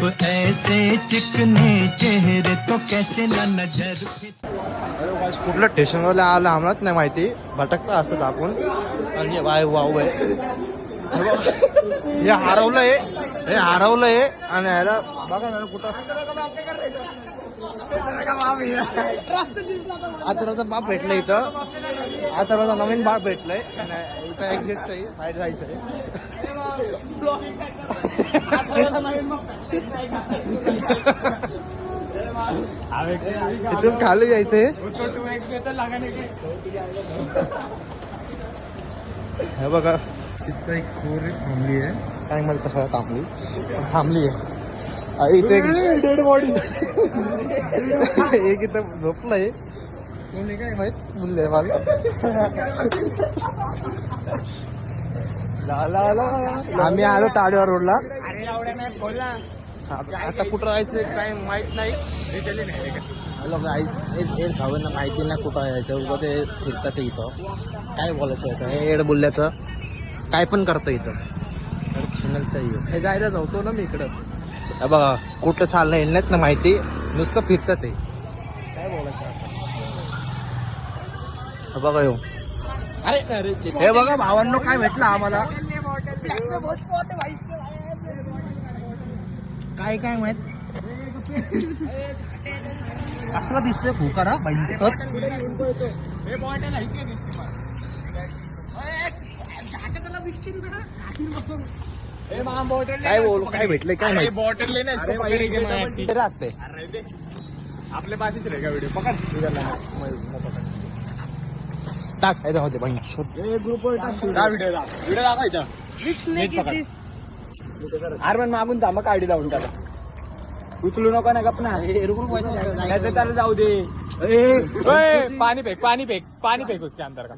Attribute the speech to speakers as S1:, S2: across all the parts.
S1: ऐसे चिकने चेहरे तो कैसे न नजर
S2: कुठलं स्टेशनवाला आलं आम्हालाच नाही माहिती भटकता असं दाखवून आणि वाय वाव आहे हे हरवलंय आणि ह्याला बघा जरा कुठं आता बाप भेटलं इथं आता नवीन बाप भेटलंय इथं एक्झिटच आहे बाहेर जायचंय इथून खाली जायचंय हे बघा तिथं एक खोर थांबली आहे काय मला तसं थांबली आहे इथे डेड बॉडी एक इथं झोपलंय कोणी काय माहित बोलले मला आम्ही आलो ताडीवर रोडला आता कुठं जायचं काय माहित नाही एड खावं माहिती नाही कुठं यायचं उभं ते फिरतात इथं काय बोलायचं होतं हे एड बोलल्याचं काय पण करतं इथं चॅनलचं हे जायला नव्हतो ना मी इकडंच बघा कुठं चाललं येण्यात ना माहिती नुसतं फिरतं ते काय बोलायचं बघा येऊ अरे हे बघा भावांनो काय भेटलं आम्हाला काय काय माहित कसला दिसतोय फुकारा काय बोलू काय भेटले काय नाही बॉटल राहते आपल्या पाशीच रे का व्हिडिओ पकड टाक होते व्हिडिओ दाखवायचा आरमन मागून थांबा काढी लावून त्याला उचलू नका ना गप ना त्याला जाऊ दे पानी फेक उसके अंदर का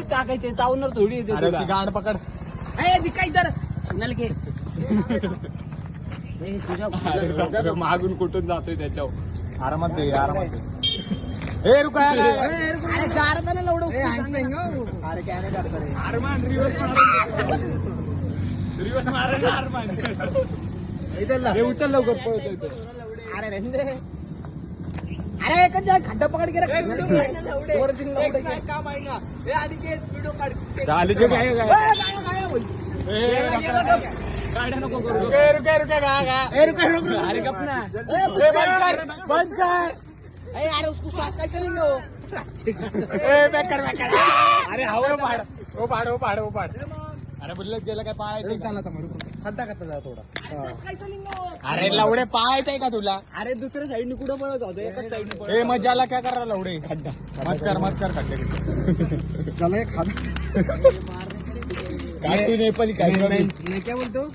S2: टाकायचे चावणार थोडी गाड पकड मागून कुठून जातोय त्याच्यावर आरामात हे रुका उचल लवकर पळतो अरे खड्डा पकड बंद कर अरे उसको साफ कैसे नहीं हो अरे वो पाड़ अरे बुल्लत गेला काय पाहायचं खड्डा करता जा थोडा अरे लवडे पाहायचंय का तुला अरे दुसऱ्या साईडने कुठं पळत होतं एकाच साईडने हे मजाला काय करा लवडे खड्डा मत कर खड्डे चला एक खाद काय तू नेपाली काय क्या बोलतो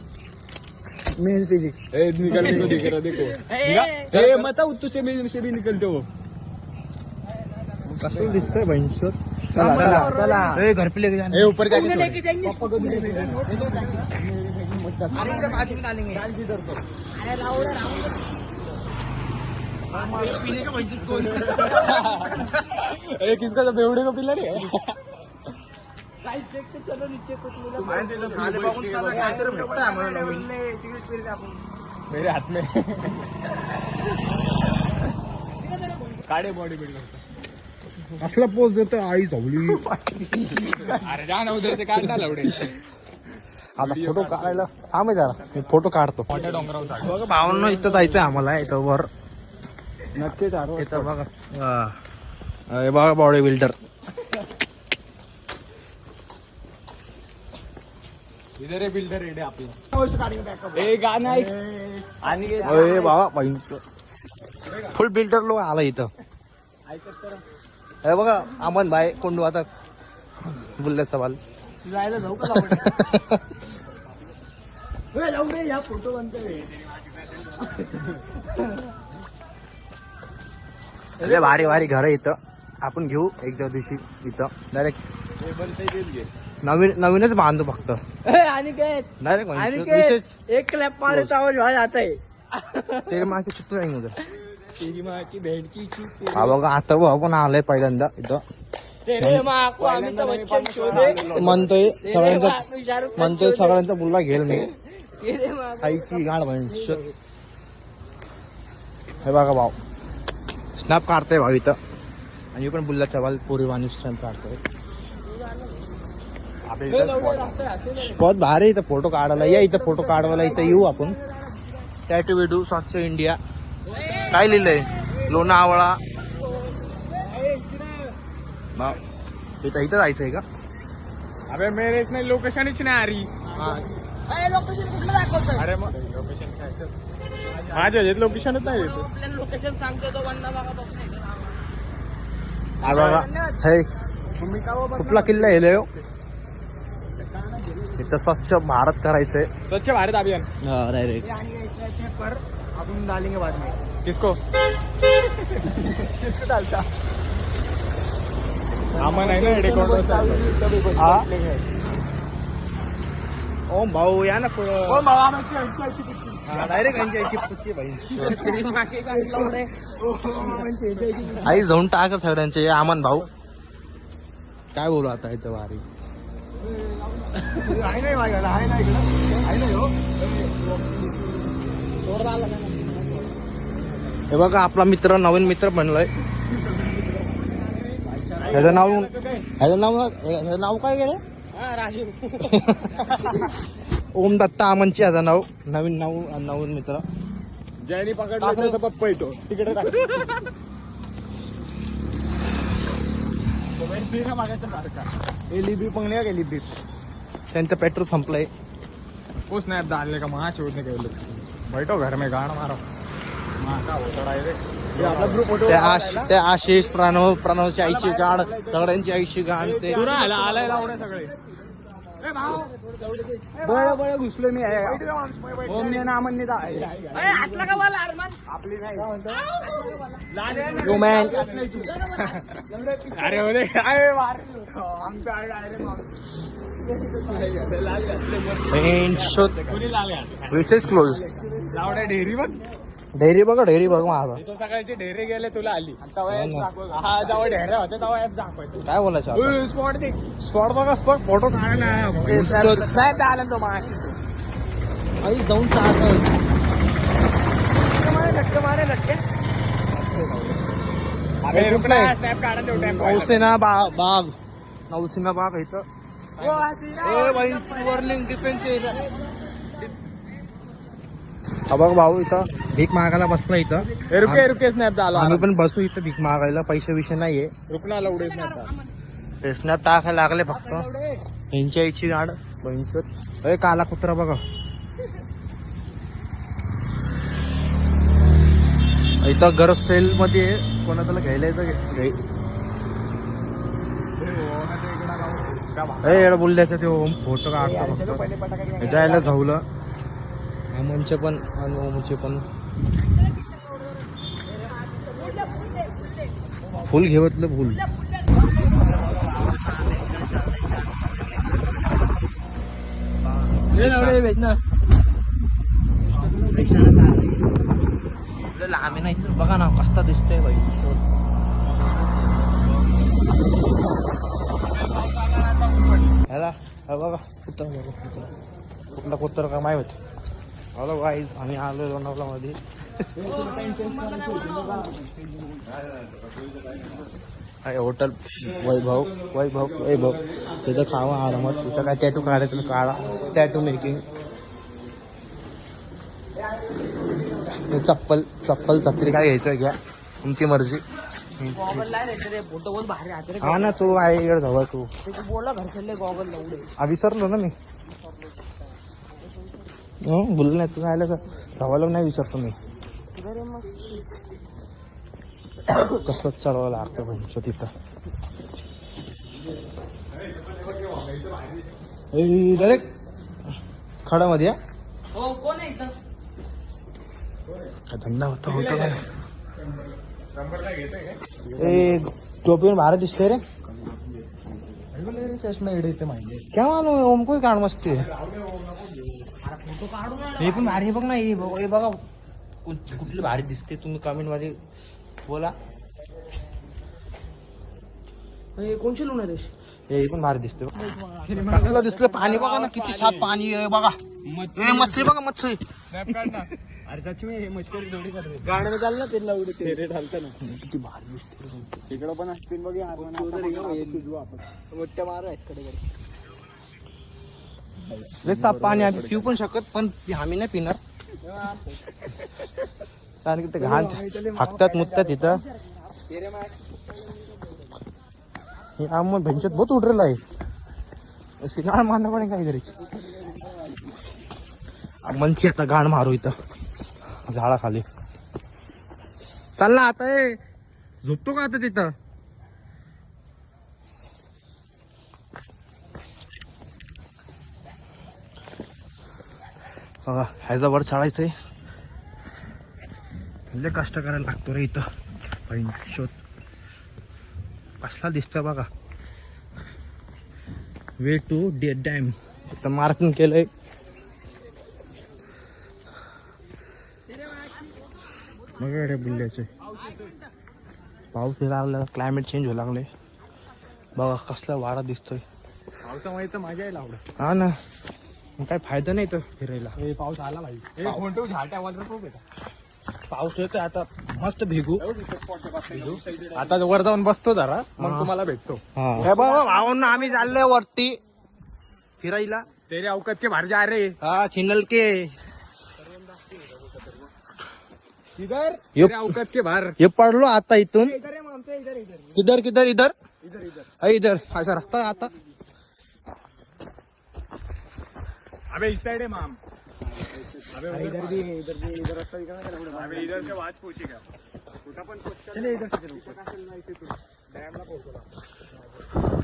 S2: मेन फिजिक्स निकलने को दिख रहा देखो मत तुझसे भी निकलते हो कसं दिसतंय भैंसोत चला घर पे लेके जाना ऊपर लेके जाएंगे अरे बाजू में डालेंगे अरे पीने का भैंसोत कौन किसका तो बेवड़े को पिला नहीं देखते चलो नीचे कुछ मेरे हाथ में काढे बॉडी बिल्डर कसला पोज देतोय आई झोपली अरे जा ना उधर से काढ ना लवडे आता फोटो काढायला थांब जरा मी फोटो काढतो मोठ्या डोंगरावर बघा भावांनो इथं जायचंय आम्हाला इथं वर नक्की इथं बघा हे बघा बॉडी बिल्डर इधर बिल्डर रेडे आपला गाणं आणि बाबा फुल बिल्डर लोक आला इथं हे बघा अमन भाई कोंडू आता बोलले सवाल जायला जाऊ का या फोटो बनतोय भारी भारी घर इथं आपण घेऊ एकदा दिवशी इथं डायरेक्ट नवीनच बांधू फक्त आणि काय डायरेक्ट एक क्लॅप मारे तो आवाज व्हायला आता आहे तेरे मागे चित्र आहे उद्या तेरी माँ की भेंड की हा बघा आता भाऊ पण आलाय पहिल्यांदा इथं म्हणतोय सगळ्यांचा मुलगा घेईल मी आईची गाड म्हणजे हे बघा भाऊ स्नॅप काढतोय भाऊ इथं आणि पण बुल्ला चवाल पोरी वाणी स्नॅप काढतोय स्पॉट भारी इथं फोटो काढायला या इथं फोटो काढवायला इथं येऊ आपण टॅटू बिडू स्वच्छ इंडिया काय लिहिलंय लोणावळा इथं इथं जायचंय का
S3: अबे मेरेच नाही लोकेशनच नाही आरी अरे मग लोकेशन माझ्या लोकेशनच नाही
S4: लोकेशन सांगतो तो
S2: कुठला किल्ला आहे इथं स्वच्छ भारत करायचंय
S3: स्वच्छ भारत अभियान
S2: डायरेक्ट
S4: पर अपन डालेंगे बाद में
S3: किसको
S4: किसको डालता
S3: आम्हा नाही ना
S2: ओम भाऊ या ना पुढं डायरेक्ट आई जाऊन टाका सगळ्यांचे आमन भाऊ काय बोलू आता याचं वारी हे बघा आपला मित्र नवीन मित्र बनलाय ह्याचं नाव काय गेलं ओम दत्ता आमनची ह्याचं नाव नवीन मित्र
S3: जयनी पकडला पप्पा येतो तिकडे लिबी पण नाही गेली
S2: त्यांचं पेट्रोल संपलंय
S3: उस स्नैप डालने का वहाँ छोड़ने के लिए बैठो घर में गाना मारो का होता डायरेक्ट
S2: त्या आशिष प्रणवची आईची गाण सगळ्यांची आईची गाण ते
S3: आलाय लावडे सगळे बळ बळ घुसलो मी ओमने नामन
S4: आटला का मला अरमान
S3: आपली नाही
S2: अरे
S3: अरे काय
S2: विशेष क्लोज
S3: लावड्या डेअरी बघ
S2: डेअरी बघ माझा
S3: तो सकाळची डेअरी गेले तुला आली हा जेव्हा डेऱ्या होत्या तेव्हा ऍप दाखवायचं
S2: काय बोलायचं
S3: स्पॉट दे
S2: स्पॉट बघा स्पॉट फोटो काढायला
S3: नाही आला तो मार
S2: जाऊन
S4: लटके लटके
S3: अरे रुपये स्नॅप काढा तेवढ्या
S2: नौसेना बाग नौसेना बाग इथं वॉर्निंग डिफेन्स बघ भाऊ इथं भीक मागायला बसला इथं
S3: रुपये स्नॅप झाला
S2: आम्ही पण बसू इथं भीक मागायला पैसे विषय नाहीये
S3: रुपना लवडे स्नॅप
S2: ते स्नॅप टाकायला लागले फक्त यांची आईची गाड बहिणीच काला कुत्रा बघा इथं गरज सेल मध्ये कोणाला घ्यायला येतं बोलल्याचं ते फोटो काढतो फक्त जायला झावलं अमनचे पण आणि ओमचे पण फुल घेवतलं फुल लांब नाही बघा ना कसा दिसतोय बाई ह्याला बघा कुठला कुत्र का माहित हॅलो गाईज आम्ही आलो लोणावळा मध्ये होटल वैभव तिथं खावा आरामात तिथं काय टॅटू काढायचं काढा टॅटू मेकिंग चप्पल छत्री काय घ्यायचं घ्या तुमची मर्जी
S4: फोटो बहुत बाहेर आते
S2: हा ना तू आहे इकडे जवळ तू
S4: बोलला घर चलले गॉगल लावडे
S2: विसरलो ना मी बोललो नाही तू राहिलं का जवळ नाही विसरतो मी तसंच चढवावं लागतं म्हणजे तिथं डायरेक्ट खडामध्ये
S4: हो कोण आहे इथं
S2: काय धंदा होता काय ए टोपी भारत दिसतोय रे चष्मा इडे माहिती क्या मानू ओमको काढ मस्ती हे पण भारी बघ ना हे बघा कुठली भारी दिसते तुम्ही कमेंट मध्ये बोला
S4: हे कोणची लुणार आहे?
S2: हे पण भारी दिसतो कसला दिसलं पाणी बघा ना किती साफ पाणी आहे बघा ए मच्छी बघा मच्छी
S3: अरे सच में मच्छी थोडी करते
S4: गाण्याला चाल ना तेल लावडे ते
S3: रेट हलतं ना
S2: किती भारी दिसते
S3: इकडं पण असतील बघ यार
S4: मोठ्या मार आहेत कडे
S2: लय साफ पाणी आम्ही पिऊ पण शकत पण आम्ही नाही पिणार कारण की ते घाण हाकतात मुततात इथं हे आम भेंचत बहुत उडलेलं आहे अशी गाण मारणं पण काय करायची म्हणशी आता गाण मारू इथं झाडाखाली चाल ना आता ए झोपतो का आता तिथं बघा ह्याचा वर चढायचंय लय कष्ट करायला लागतो रे इथं शोध कसला दिसतोय बघा वे टू डेड डॅम इथं मार्किंग केलंय बघा बुल्ल्याचे पाऊस लागला क्लायमेट चेंज व्हायला लागले बघा कसला वारा दिसतोय
S3: पावसामुळे तर मजा यायला आवडत
S2: हा ना मग काय फायदा नाही तर फिरायला
S3: पाऊस आला पाहिजे कोणतं झाट्या वॉटरप्रूफ आहे
S2: पाऊस येतोय आता मस्त भिगू
S3: आता वर जाऊन बसतो जरा मग तुम्हाला भेटतो
S2: हे बघा भावांना आम्ही चाललोय वरती फिरायला
S3: तेरे अवकात के बाहेर जा रे
S2: हा चिनल के
S3: इधर
S2: यो-
S3: तेरे अवकात के बाहर
S2: हे पडलो आता इथून
S4: इधर है मामसे इधर इधर
S2: किधर किधर इधर
S3: इधर इधर
S2: अरे इधर असा रस्ता आहे आता
S3: अबे इस साइड है माम अबे
S4: इधर भी है इधर रास्ता दिखा
S3: अबे इधर के वाच पोची का कुठं पण पोच
S4: चले इधर से चलो
S3: डॅमला पोहोचला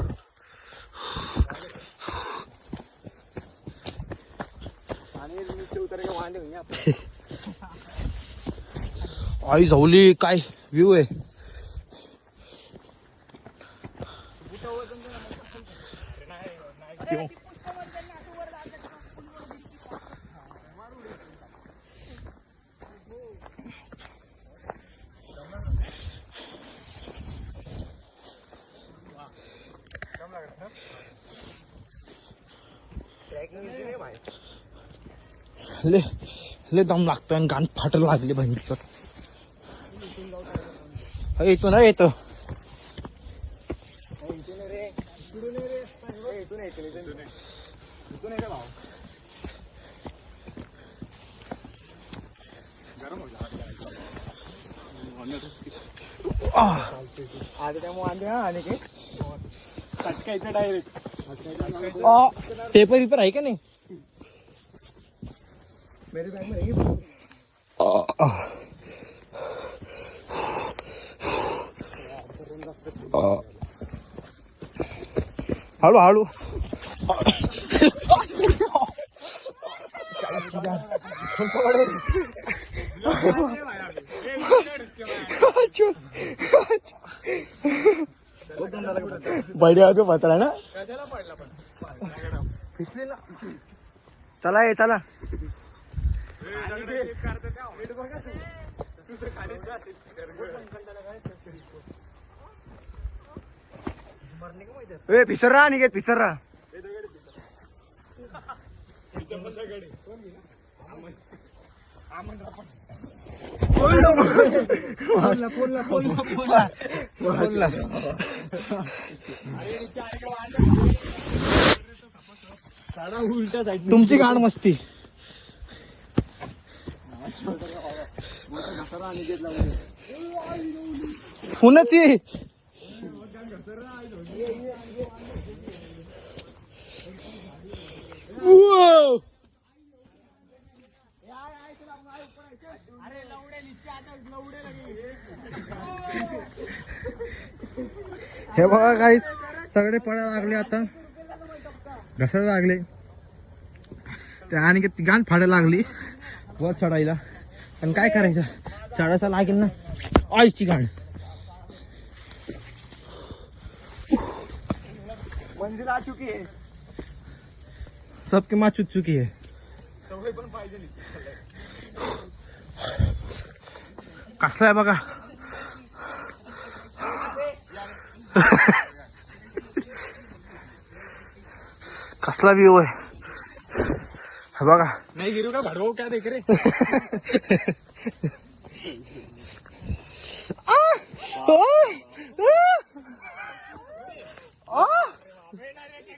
S4: आणि नीचे उतर के वहां देंगे आप
S2: आई झवली काय व्ह्यू आहे ले ले दम लागतोय आणि गाण फाटायला लागले भयंकर इथून येतो
S3: इथून आहे का भाऊ गरम होईल
S4: आगे त्यामुळे आंदे हा आणि के
S3: कटकायचं डायरेक्ट
S2: पेपर विपर आहे का नाही
S4: मेरे बैग में रहेगी
S2: हळू हळू बढ़िया तो पत्र है ना
S3: कशाला पडला पण
S2: फिसली ना चला ये चला ए फिसर रहा निकेत फिसर रहा
S4: उलटा साइड
S2: तुमची गाण मस्ती फोनची हे बघा काही सगळे पडायला लागले आता घसरायला लागले ते आणि ती गाण फाडायला लागली वर चढायला पण काय करायचं चढायचं लागेल ना आईची गाण
S4: मंजिल आ चुकी है
S2: सबके माँ चुक चुकी है कसला आहे बघा कसला व्ह्यू आहे हे बघा.
S3: नाही गिरू का भडवू क्या देख रे.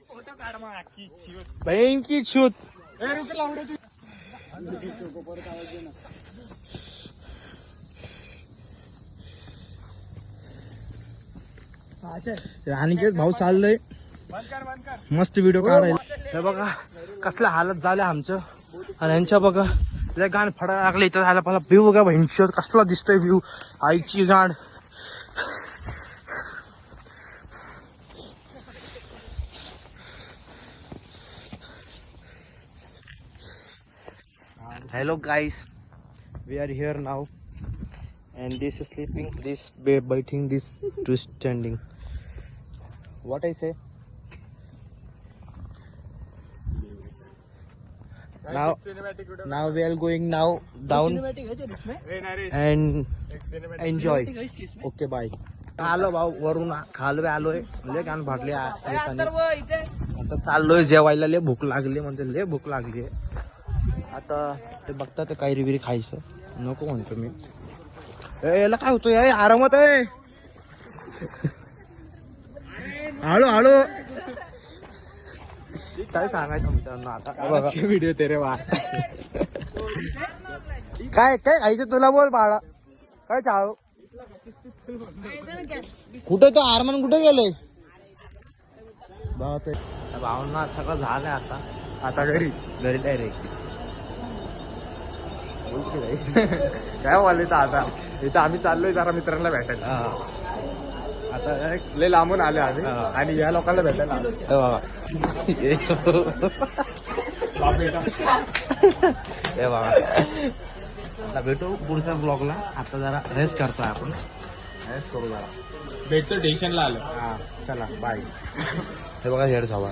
S3: फोटो काढ मग अख्खी.
S2: बँकी छूत.
S3: ए, रुक लावडे तू.
S2: अनिकेत भाऊ चाललंय
S3: बंद कर.
S2: मस्त व्हिडिओ काढायला. हे बघा कसल्या हालत झालं आमचं. आणि यांच्या बघा लय गाण फडायला लागले इथं झाला. मला व्ह्यू बघा भविष्यात कसला दिसतोय व्ह्यू. आईची गाण. Hello guys, we are here now and this is sleeping, this biting, this two standing. What I say? Now we are going now down and enjoy. Okay, bye. आलो भाऊ वरून खालवे आलोय. लय गाण फाटले आता चाललोय जेवायला. लय भूक लागली म्हणजे लय भूक लागली. आता ते बघता ते काही रिविरी खायचं नको म्हणतो मी. याला काय होतं यार आरामात आहे. हळू हळू काय सांगायचं मित्रांनो आता बघा
S3: व्हिडिओ तेरे वा.
S2: काय काय खायचं तुला बोल बाळा. काय चाळू कुठे तो आरमान कुठे गेलोय. भावना सगळं झालंय आता
S3: घरी
S2: डायरेक्ट.
S3: काय बोलायचं आता. इथं आम्ही चाललोय जरा मित्रांना भेटायला.
S2: आता
S3: लय लांबून आले आम्ही आणि या लोकांना भेटायला आलो.
S2: हे बाबा आता भेटू पुढच्या ब्लॉगला. आता जरा रेस्ट करतोय आपण. रेस्ट करू जरा.
S3: भेटतो स्टेशनला आलो.
S2: हा चला बाय. हे बघा हेड सवा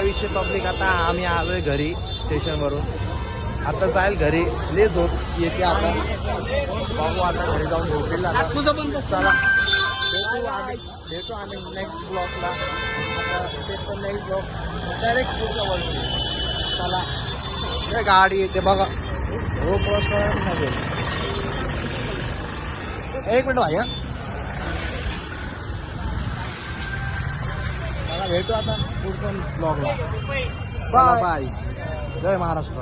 S2: विषय पब्लिक. आता आम्ही आलोय घरी स्टेशन वरून. आता जाईल घरी. लय झोप येते आता. बघू आता घरी जाऊन झोपेल. चला भेटू आम्ही नेक्स्ट ब्लॉगला. आता नेक्स्ट ब्लॉग डायरेक्ट पुढच्या वर्षी. चला गाडी येते बघा. हो क्रॉस करायला सांगेल. एक मिनिट भाई. मला भेटू आता पुढच्या ब्लॉगला. बाय. जय महाराष्ट्र.